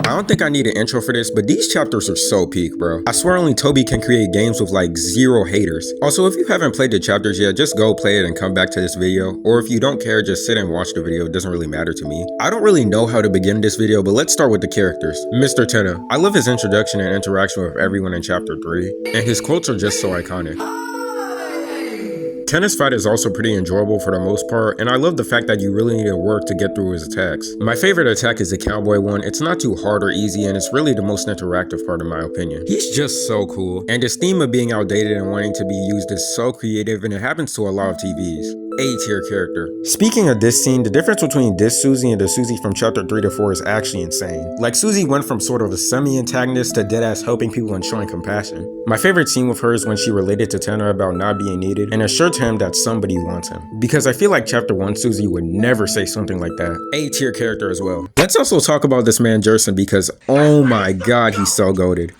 I don't think I need an intro for this, but these chapters are so peak, bro. I swear only Toby can create games with like 0 haters. Also, if you haven't played the chapters yet, just go play it and come back to this video. Or if you don't care, just sit and watch the video. It doesn't really matter to me. I don't really know how to begin this video, but let's start with the characters. Mr. Tenna. I love his introduction and interaction with everyone in chapter 3, and his quotes are just so iconic. Tenna's fight is also pretty enjoyable for the most part, and I love the fact that you really need to work to get through his attacks. My favorite attack is the cowboy one. It's not too hard or easy, and it's really the most interactive part in my opinion. He's just so cool, and his theme of being outdated and wanting to be used is so creative, and it happens to a lot of TVs. A-tier character. Speaking of this scene, the difference between this Susie and the Susie from chapter 3 to 4 is actually insane. Like, Susie went from sort of a semi-antagonist to deadass helping people and showing compassion. My favorite scene with her is when she related to Tenna about not being needed and assured him that somebody wants him. Because I feel like chapter 1 Susie would never say something like that. A-tier character as well. Let's also talk about this man Jerson because oh my god, he's so goated.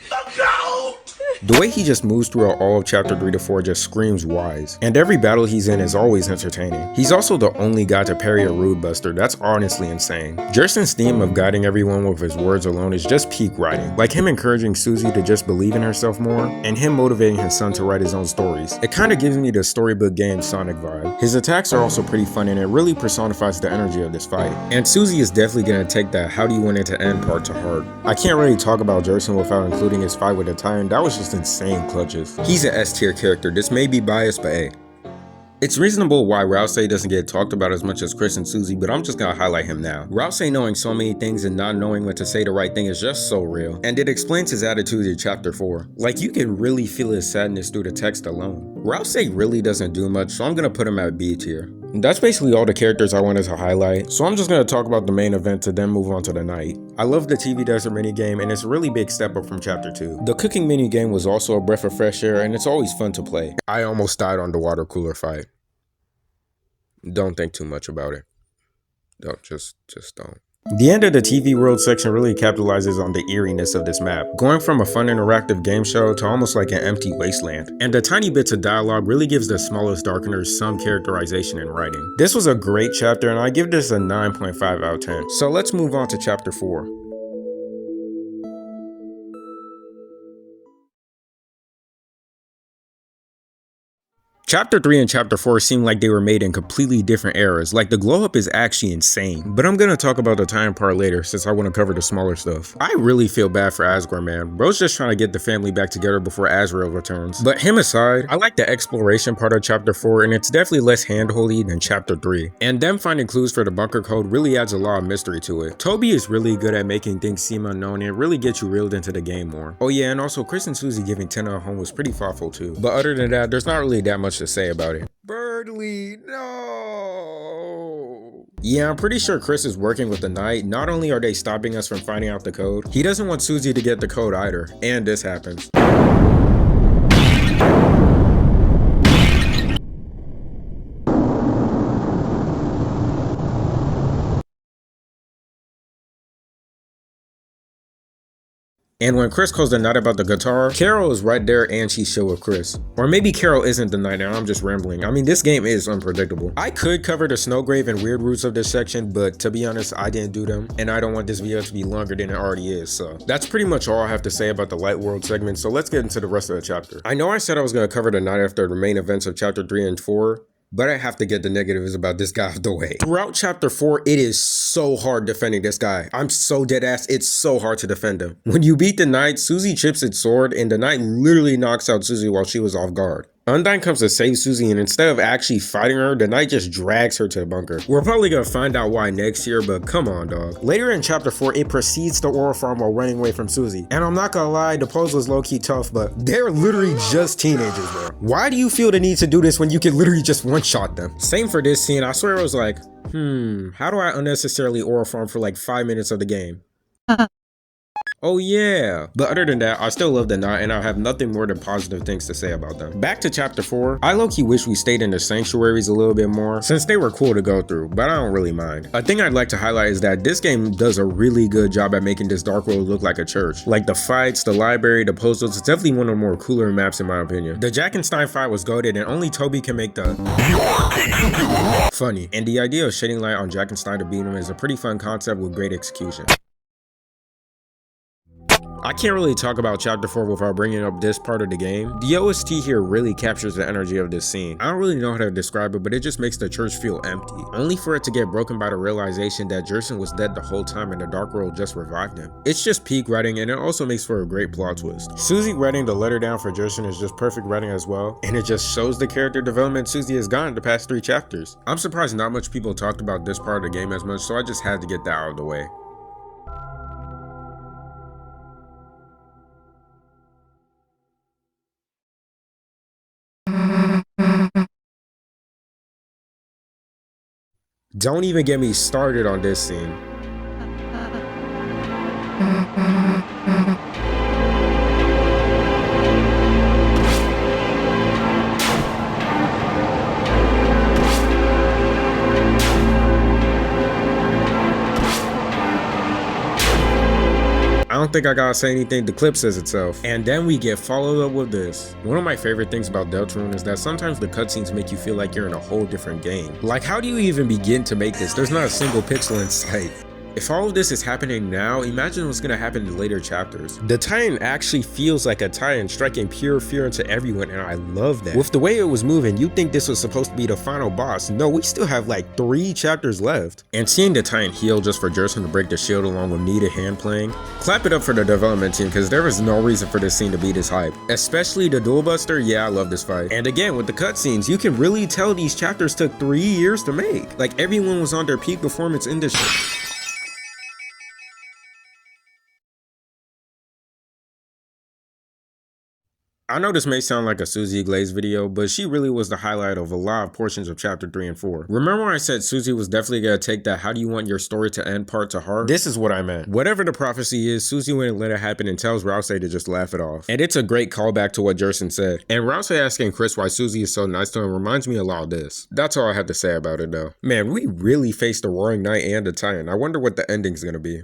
The way he just moves through all of chapter 3 to 4 just screams wise, and every battle he's in is always entertaining. He's also the only guy to parry a rude buster. That's honestly insane. Jerson's theme of guiding everyone with his words alone is just peak writing, like him encouraging Susie to just believe in herself more, and him motivating his son to write his own stories. It kinda gives me the storybook game Sonic vibe. His attacks are also pretty fun, and it really personifies the energy of this fight. And Susie is definitely gonna take that how do you want it to end part to heart. I can't really talk about Jerson without including his fight with the Tyrant. That was just insane clutches. He's an S tier character. This may be biased, but hey. It's reasonable why Rousey doesn't get talked about as much as Chris and Susie, but I'm just gonna highlight him now. Rousey knowing so many things and not knowing when to say the right thing is just so real, and it explains his attitude in chapter 4. Like, you can really feel his sadness through the text alone. Rousey really doesn't do much, so I'm gonna put him at B tier. That's basically all the characters I wanted to highlight, so I'm just going to talk about the main event to then move on to the night. I love the TV Desert minigame, and it's a really big step up from chapter 2. The cooking minigame was also a breath of fresh air, and it's always fun to play. I almost died on the water cooler fight. Don't think too much about it. Don't, just don't. The end of the TV world section really capitalizes on the eeriness of this map, going from a fun interactive game show to almost like an empty wasteland. And the tiny bits of dialogue really gives the smallest darkeners some characterization and writing. This was a great chapter, and I give this a 9.5 out of 10. So let's move on to chapter 4. Chapter 3 and chapter 4 seem like they were made in completely different eras, like the glow up is actually insane. But I'm gonna talk about the time part later since I want to cover the smaller stuff. I really feel bad for Asgore, man. Bro's just trying to get the family back together before Azrael returns. But him aside, I like the exploration part of chapter 4, and it's definitely less handholdy than chapter 3. And them finding clues for the bunker code really adds a lot of mystery to it. Toby is really good at making things seem unknown and really gets you reeled into the game more. Oh yeah, and also Chris and Susie giving Tenna a home was pretty thoughtful too. But other than that, there's not really that much to say about it. Birdly, no. Yeah, I'm pretty sure Chris is working with the Knight. Not only are they stopping us from finding out the code, he doesn't want Susie to get the code either. And this happens. And when Chris calls the Knight about the guitar, Carol is right there and she's chill with Chris. Or maybe Carol isn't the Knight and I'm just rambling. I mean, this game is unpredictable. I could cover the Snowgrave and weird roots of this section, but to be honest, I didn't do them. And I don't want this video to be longer than it already is, so. That's pretty much all I have to say about the Light World segment, so let's get into the rest of the chapter. I know I said I was going to cover the Knight after the main events of chapter 3 and 4, but I have to get the negatives about this guy out the way. Throughout chapter 4, it is so hard defending this guy. I'm so dead ass, it's so hard to defend him. When you beat the Knight, Susie chips its sword and the Knight literally knocks out Susie while she was off guard. Undyne comes to save Susie, and instead of actually fighting her, the Knight just drags her to the bunker. We're probably gonna find out why next year, but come on, dog. Later in chapter 4, it proceeds to oral farm while running away from Susie. And I'm not gonna lie, the pose was low-key tough, but they're literally just teenagers, bro. Why do you feel the need to do this when you can literally just one-shot them? Same for this scene. I swear it was like, how do I unnecessarily oral farm for like 5 minutes of the game? Oh yeah. But other than that, I still love the Knight and I have nothing more than positive things to say about them. Back to chapter 4, I low-key wish we stayed in the sanctuaries a little bit more since they were cool to go through, but I don't really mind. A thing I'd like to highlight is that this game does a really good job at making this Dark World look like a church. Like the fights, the library, the postals, it's definitely one of the more cooler maps in my opinion. The Jackenstein fight was goated and only Toby can make the funny. And the idea of shedding light on Jackenstein to beat him is a pretty fun concept with great execution. I can't really talk about chapter 4 without bringing up this part of the game. The OST here really captures the energy of this scene. I don't really know how to describe it, but it just makes the church feel empty, only for it to get broken by the realization that Jerson was dead the whole time and the Dark World just revived him. It's just peak writing, and it also makes for a great plot twist. Susie writing the letter down for Jerson is just perfect writing as well, and it just shows the character development Susie has gotten the past 3 chapters. I'm surprised not much people talked about this part of the game as much, so I just had to get that out of the way. Don't even get me started on this scene. I don't think I gotta say anything, the clip says itself. And then we get followed up with this. One of my favorite things about DeltaRune is that sometimes the cutscenes make you feel like you're in a whole different game. Like, how do you even begin to make this? There's not a single pixel in sight. If all of this is happening now, imagine what's gonna happen in later chapters. The Titan actually feels like a Titan, striking pure fear into everyone, and I love that. With the way it was moving, you'd think this was supposed to be the final boss. No, we still have like 3 chapters left. And seeing the Titan heal just for Jerson to break the shield along with needed hand playing, clap it up for the development team, because there was no reason for this scene to be this hype. Especially the Duel Buster, yeah, I love this fight. And again, with the cutscenes, you can really tell these chapters took 3 years to make. Like, everyone was on their peak performance in this I know this may sound like a Susie Glaze video, but she really was the highlight of a lot of portions of chapter 3 and 4. Remember when I said Susie was definitely gonna take that how do you want your story to end part to heart? This is what I meant. Whatever the prophecy is, Susie wouldn't let it happen and tells Rousey to just laugh it off. And it's a great callback to what Jerson said. And Rousey asking Chris why Susie is so nice to him reminds me a lot of this. That's all I have to say about it though. Man, we really faced the Roaring Knight and the Titan. I wonder what the ending's gonna be.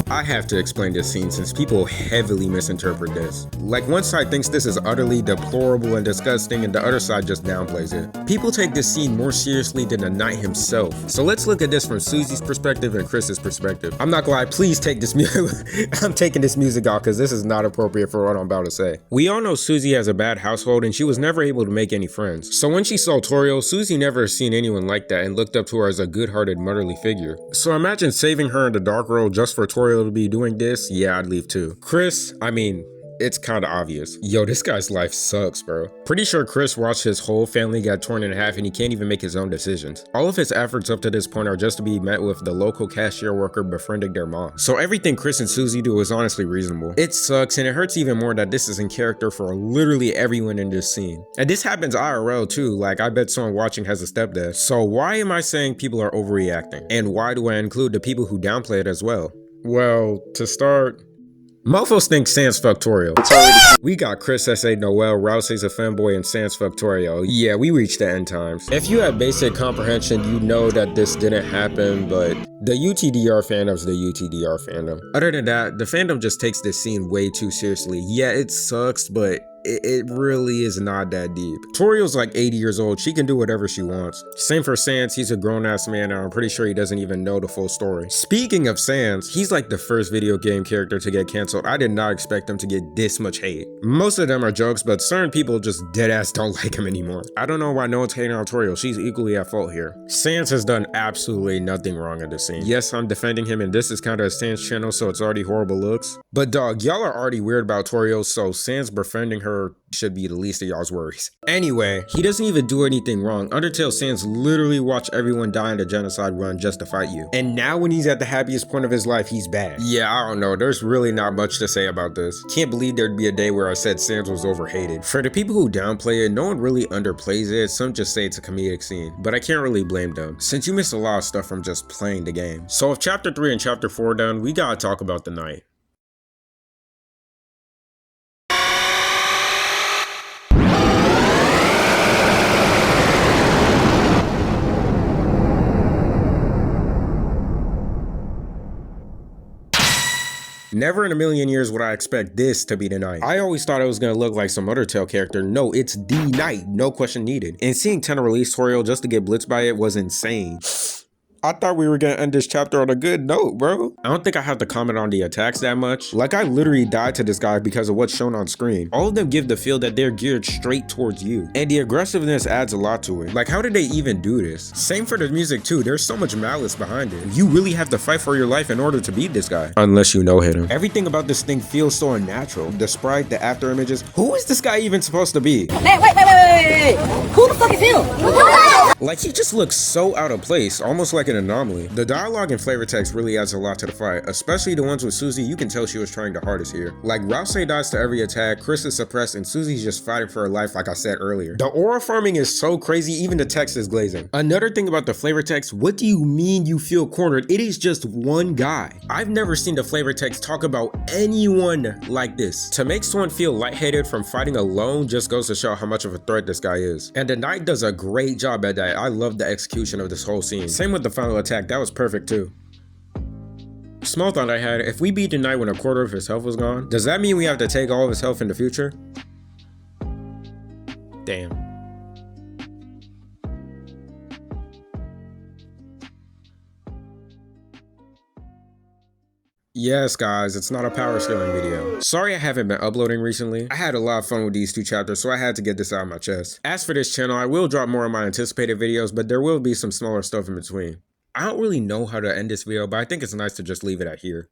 I have to explain this scene since people heavily misinterpret this. Like, one side thinks this is utterly deplorable and disgusting and the other side just downplays it. People take this scene more seriously than the knight himself. So let's look at this from Susie's perspective and Chris's perspective. I'm not gonna lie, please take this music. I'm taking this music off because this is not appropriate for what I'm about to say. We all know Susie has a bad household and she was never able to make any friends. So when she saw Toriel, Susie never seen anyone like that and looked up to her as a good-hearted motherly figure. So imagine saving her in the Dark World just for Toriel to be doing this. Yeah, I'd leave too. Chris, I mean, it's kinda obvious. Yo, this guy's life sucks, bro. Pretty sure Chris watched his whole family get torn in half and he can't even make his own decisions. All of his efforts up to this point are just to be met with the local cashier worker befriending their mom. So everything Chris and Susie do is honestly reasonable. It sucks and it hurts even more that this is in character for literally everyone in this scene. And this happens IRL too, like I bet someone watching has a stepdad. So why am I saying people are overreacting? And why do I include the people who downplay it as well? Well, to start, mofos think Sans fucked Toriel. We got Chris S.A. Noel, Rousey's a fanboy, and Sans fucked Toriel. Yeah, we reached the end times. If you have basic comprehension, you know that this didn't happen, but the UTDR fandom's the UTDR fandom. Other than that, the fandom just takes this scene way too seriously. Yeah, it sucks, but it really is not that deep. Toriel's like 80 years old, she can do whatever she wants. Same for Sans, he's a grown-ass man and I'm pretty sure he doesn't even know the full story. Speaking of Sans, he's like the first video game character to get cancelled. I did not expect him to get this much hate. Most of them are jokes, but certain people just deadass don't like him anymore. I don't know why no one's hating on Toriel, she's equally at fault here. Sans has done absolutely nothing wrong in this scene. Yes, I'm defending him and this is kind of a Sans channel, so it's already horrible looks. But dog, y'all are already weird about Toriel, so Sans befriending her should be the least of y'all's worries. Anyway, he doesn't even do anything wrong. Undertale Sans literally watched everyone die in the genocide run just to fight you. And now when he's at the happiest point of his life, he's bad. Yeah, I don't know. There's really not much to say about this. Can't believe there'd be a day where I said Sans was overhated. For the people who downplay it, no one really underplays it. Some just say it's a comedic scene. But I can't really blame them, since you miss a lot of stuff from just playing the game. So if chapter 3 and chapter 4 are done, we gotta talk about the night. Never in a million years would I expect this to be the Knight. I always thought it was gonna look like some Undertale character. No, it's the Knight, no question needed. And seeing Tenno release tutorial just to get blitzed by it was insane. I thought we were gonna end this chapter on a good note, bro. I don't think I have to comment on the attacks that much. Like, I literally died to this guy because of what's shown on screen. All of them give the feel that they're geared straight towards you. And the aggressiveness adds a lot to it. Like, how did they even do this? Same for the music too, there's so much malice behind it. You really have to fight for your life in order to beat this guy. Unless you no-hit him. Everything about this thing feels so unnatural. The sprite, the after images. Who is this guy even supposed to be? Wait. Who the fuck is him? Like, he just looks so out of place, almost like an anomaly. The dialogue and flavor text really adds a lot to the fight, especially the ones with Susie. You can tell she was trying the hardest here. Like, Rouse dies to every attack, Chris is suppressed, and Susie's just fighting for her life like I said earlier. The aura farming is so crazy, even the text is glazing. Another thing about the flavor text, what do you mean you feel cornered? It is just one guy. I've never seen the flavor text talk about anyone like this. To make someone feel lightheaded from fighting alone just goes to show how much of a threat this guy is. And the Knight does a great job at that. I love the execution of this whole scene. Same with the final attack, that was perfect too. Small thought I had, if we beat the Knight when a quarter of his health was gone, does that mean we have to take all of his health in the future? Damn. Yes guys, it's not a power scaling video. Sorry I haven't been uploading recently. I had a lot of fun with these two chapters, so I had to get this out of my chest. As for this channel, I will drop more of my anticipated videos, but there will be some smaller stuff in between. I don't really know how to end this video, but I think it's nice to just leave it at here.